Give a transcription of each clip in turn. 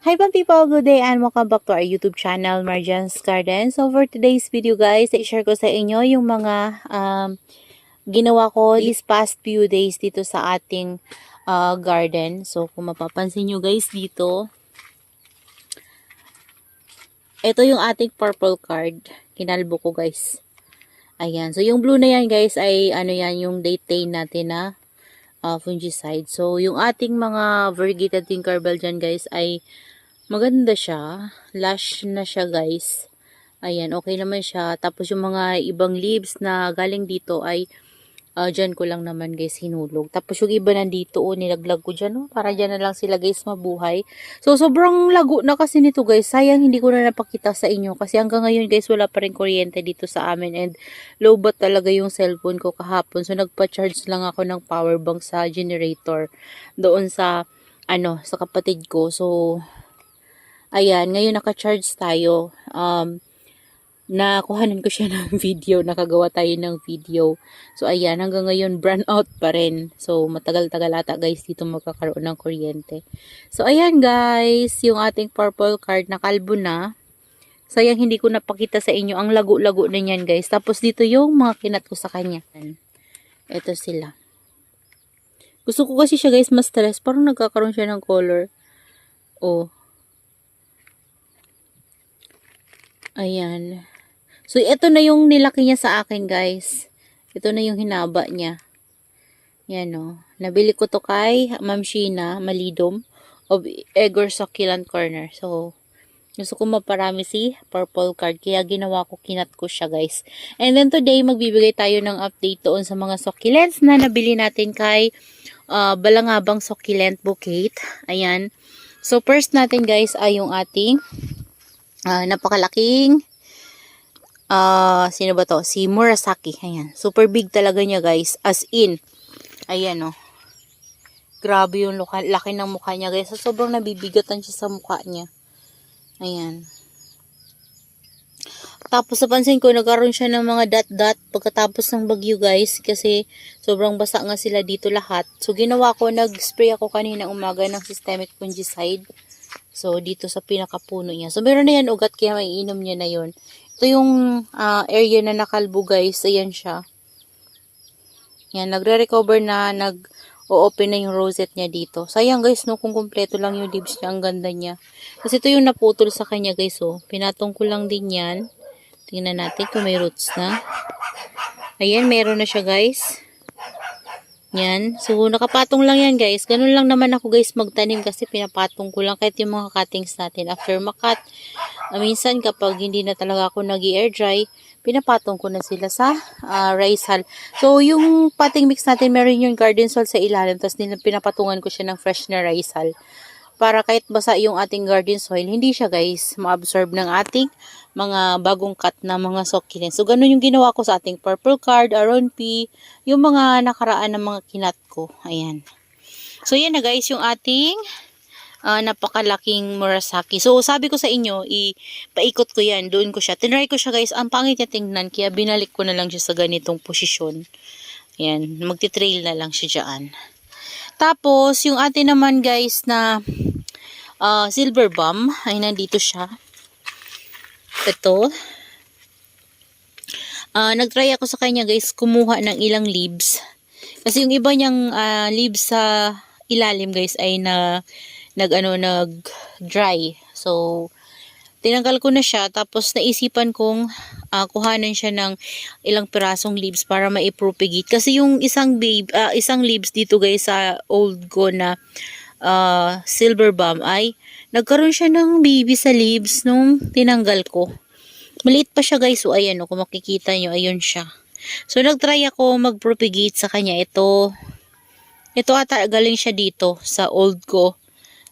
Hi people, good day and welcome back to our YouTube channel, Marjan's Garden. So for today's video guys, i-share ko sa inyo yung mga ginawa ko these past few days dito sa ating garden. So kung mapapansin nyo guys dito, ito yung ating purple card. Kinalbo ko guys. Ayan. So yung blue na yan guys ay ano yan, yung date natin na fungicide. So yung ating mga variegated tinkerbell dyan guys ay maganda siya. Lush na siya guys. Ayan, okay naman siya. Tapos yung mga ibang leaves na galing dito ay dyan ko lang naman guys hinulog. Tapos yung iba nandito, nilaglag ko dyan. Para dyan na lang sila guys mabuhay. So, sobrang lago na kasi nito guys. Sayang hindi ko na napakita sa inyo. Kasi hanggang ngayon guys, wala pa rin kuryente dito sa amin. And low bat talaga yung cellphone ko kahapon. So, nagpa-charge lang ako ng power bank sa generator. Doon sa, sa kapatid ko. So, ayan, ngayon naka-charge tayo. Nakuhanan ko siya ng video, nakagawa tayo ng video. So, ayan, hanggang ngayon, brown out pa rin. So, matagal-tagal ata guys dito magkakaroon ng kuryente. So, ayan guys, yung ating purple card nakalbo na. Sayang hindi ko napakita sa inyo, ang lago-lago na yan guys. Tapos dito yung mga kinat ko sa kanya. Ito sila. Gusto ko kasi siya guys mas stress, parang nagkakaroon siya ng color. Oh. Ayan. So, ito na yung nilaki niya sa akin, guys. Ito na yung hinaba niya. Yan, o. Nabili ko to kay Ma'am Sheena Malidom of Egor Succulent Corner. So, gusto ko maparami si purple card. Kaya ginawa ko, kinat ko siya, guys. And then today, magbibigay tayo ng update doon sa mga succulents na nabili natin kay Balangabang Succulent Bouquet. Ayan. So, first natin, guys, ay yung ating napakalaking sino ba to? Si Murasaki. Ayan. Super big talaga niya guys. As in. Ayan o. Grabe yung laki ng mukha niya guys. So, sobrang nabibigatan siya sa mukha niya. Ayan. Tapos napansin ko nagkaroon siya ng mga dot-dot pagkatapos ng bagyo guys. Kasi sobrang basa nga sila dito lahat. So ginawa ko, nag-spray ako kanina umaga ng systemic fungicide. So dito sa pinakapuno niya. So meron na yan ugat kaya maiinom niya na yon. Ito yung area na nakalbo guys. Ayan siya. Yan, nagre-recover na, nag-o-open na yung rosette niya dito. Sayang guys, no, kung kumpleto lang yung leaves niya, ang ganda niya. Kasi ito yung naputol sa kanya guys, oh. Pinatong ko lang din yan. Tingnan natin kung may roots na. Ayan, meron na siya guys. Yan. So, nakapatong lang yan guys. Ganun lang naman ako guys magtanim kasi pinapatong ko lang kahit yung mga cuttings natin. After makat, minsan kapag hindi na talaga ako nag-air dry, pinapatong ko na sila sa rice hull. So, yung potting mix natin, meron yung garden soil sa ilalim. Tapos pinapatungan ko siya ng fresh na rice hull. Para kahit basa yung ating garden soil, hindi siya guys ma-absorb ng ating mga bagong cut na mga succulents. So, ganun yung ginawa ko sa ating purple card, Aron P, yung mga nakaraan ng mga kinat ko. Ayan. So, yan na guys, yung ating napakalaking Murasaki. So, sabi ko sa inyo, ipaikot ko yan. Doon ko siya. Tinry ko siya guys. Ang pangit niya tingnan. Kaya binalik ko na lang siya sa ganitong posisyon. Ayan. Magti-trail na lang siya dyan. Tapos, yung atin naman guys na silver bomb. Ay, nandito siya. Ito. Nagtry ako sa kanya guys. Kumuha ng ilang leaves. Kasi yung iba niyang leaves sa ilalim guys ay nag-dry. So, tinanggal ko na siya. Tapos, naisipan kong kuhanan siya ng ilang pirasong leaves para maipropagate. Kasi yung isang leaves dito guys sa old ko na silver bomb ay nagkaroon siya ng baby sa leaves nung tinanggal ko. Maliit pa siya guys. So, ayan o. Kung makikita nyo, ayun siya. So, nagtry ako mag-propagate sa kanya. Ito ata galing siya dito sa old ko.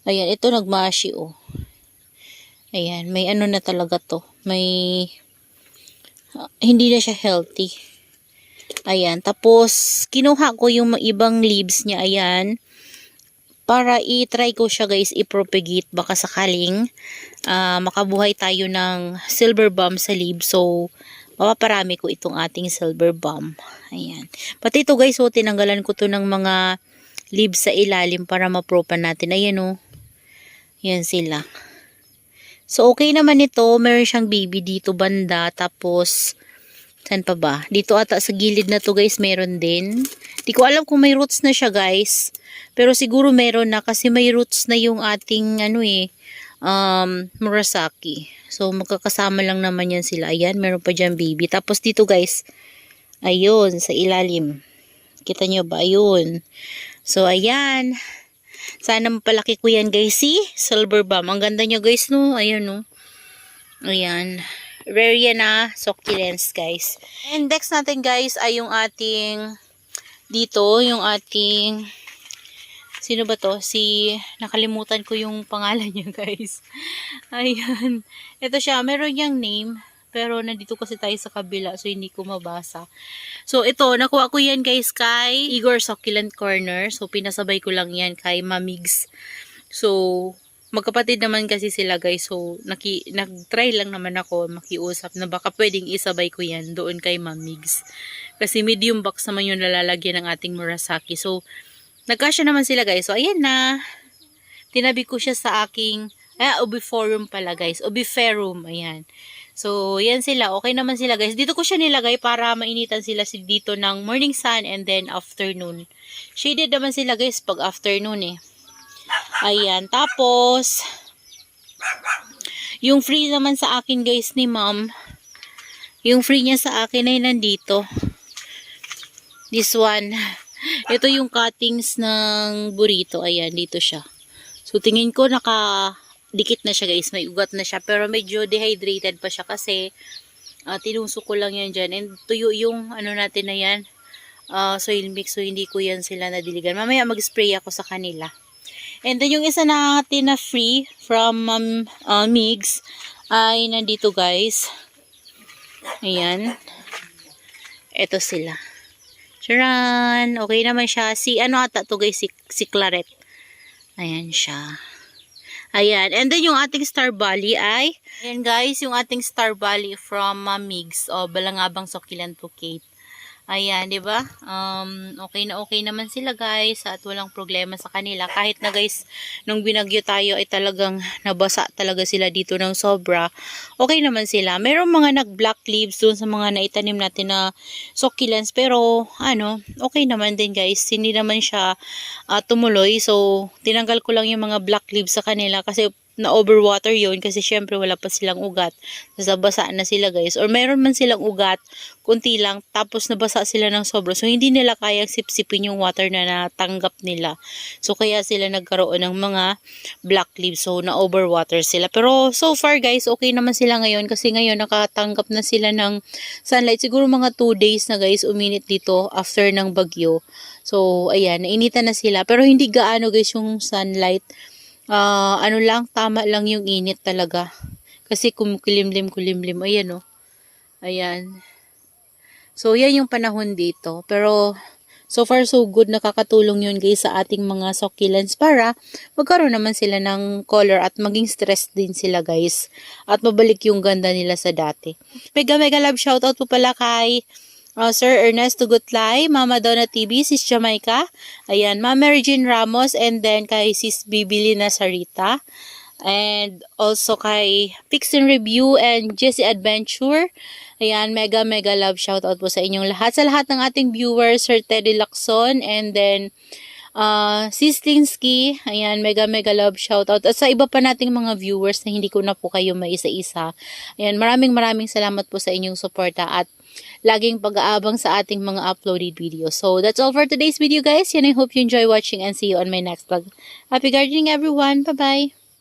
Ayan, ito nagmashi oh. Ayan, may ano na talaga to. May hindi na siya healthy. Ayan, tapos kinuha ko yung ibang leaves niya, ayan. Para i-try ko siya guys, i-propagate. Baka sakaling makabuhay tayo ng silver bomb sa leaves. So, mapaparami ko itong ating silver bomb. Ayan. Pati ito guys, so tinanggalan ko to ng mga leaves sa ilalim para mapropan natin. Ayan oh. Yan sila. So, okay naman ito. Meron siyang baby dito banda. Tapos, saan pa ba? Dito ata sa gilid na to guys, meron din. Di ko alam kung may roots na siya guys. Pero siguro meron na kasi may roots na yung ating Murasaki. So, magkakasama lang naman yan sila. Ayan, meron pa dyan baby. Tapos dito guys, ayun, sa ilalim. Kita nyo ba? Ayun. So, ayan. Sana mapalaki ko yan guys. See? Silver bomb. Ang ganda nyo guys no. Ayan no. Ayan. Rare yan na succulents guys. And next natin guys ay yung ating dito. Yung ating sino ba to? Nakalimutan ko yung pangalan niya guys. Ayan. Ito siya. Meron niyang name. Pero nandito kasi tayo sa kabila so hindi ko mabasa. So ito, nakuha ko yan guys kay Igor Succulent Corner. So pinasabay ko lang yan kay Mamigs. So magkapatid naman kasi sila guys. So nag-try lang naman ako makiusap na baka pwedeng isabay ko yan doon kay Mamigs. Kasi medium box naman yung nalalagyan ng ating Murasaki. So nagkasya naman sila guys. So ayan na. Tinabi ko siya sa aking Obiforum pala guys. Obiferum. Ayan. So, yan sila. Okay naman sila guys. Dito ko siya nilagay para mainitan sila dito ng morning sun and then afternoon. Shaded naman sila guys pag afternoon eh. Ayan. Tapos, yung free naman sa akin guys ni ma'am. Yung free niya sa akin ay nandito. This one. Ito yung cuttings ng burrito. Ayan, dito siya. So, tingin ko dikit na siya guys, may ugat na siya, pero medyo dehydrated pa siya kasi tinusok ko lang yan dyan, and tuyo yung natin na yan, soil mix, so hindi ko yan sila nadiligan. Mamaya mag-spray ako sa kanila. And then yung isa natin na free from Migs ay nandito guys. Ayan. Ito sila. Charan! Okay naman siya. Ata to guys, si Claret. Ayan siya. Ayan. And then yung ating Star Bali ay, ayan guys, yung ating Star Bali from Migs o Balangabang Succulent Bouquet. Ayan, di ba? Okay naman sila guys at walang problema sa kanila. Kahit na guys, nung binagyo tayo ay talagang nabasa talaga sila dito ng sobra. Okay naman sila. Merong mga nag-black leaves dun sa mga naitanim natin na succulents. Pero, okay naman din guys. Hindi naman siya tumuloy. So, tinanggal ko lang yung mga black leaves sa kanila kasi na overwater yun kasi syempre wala pa silang ugat. Basa na sila guys. Or meron man silang ugat, kunti lang, tapos nabasa sila ng sobra. So hindi nila kayang sipsipin yung water na natanggap nila. So kaya sila nagkaroon ng mga black leaves. So na overwater sila. Pero so far guys, okay naman sila ngayon kasi ngayon nakatanggap na sila ng sunlight. Siguro mga 2 days na guys uminit dito after ng bagyo. So ayan, nainitan na sila. Pero hindi gaano guys yung sunlight. Tama lang yung init talaga. Kasi kulimlim. Ayan o. Ayan. So, yan yung panahon dito. Pero, so far so good. Nakakatulong yun guys sa ating mga succulents para magkaroon naman sila ng color at maging stressed din sila guys. At mabalik yung ganda nila sa dati. Mega love shoutout po pala kay Sir Ernesto Gutlay, Mama Donna TV, Sis Jamaica, ayan, Mama Regine Ramos, and then kay Sis Bibilina Sarita, and also kay Pixin Review and Jessie Adventure. Ayan, mega love shoutout po sa inyong lahat. Sa lahat ng ating viewers, Sir Teddy Lacson, and then Sis Linsky, ayan, mega love shoutout. At sa iba pa nating mga viewers na hindi ko na po kayo maisa-isa. Ayan, maraming salamat po sa inyong suporta at laging pag-aabang sa ating mga uploaded videos. So, that's all for today's video guys. And I hope you enjoy watching and see you on my next vlog. Happy gardening everyone. Bye-bye.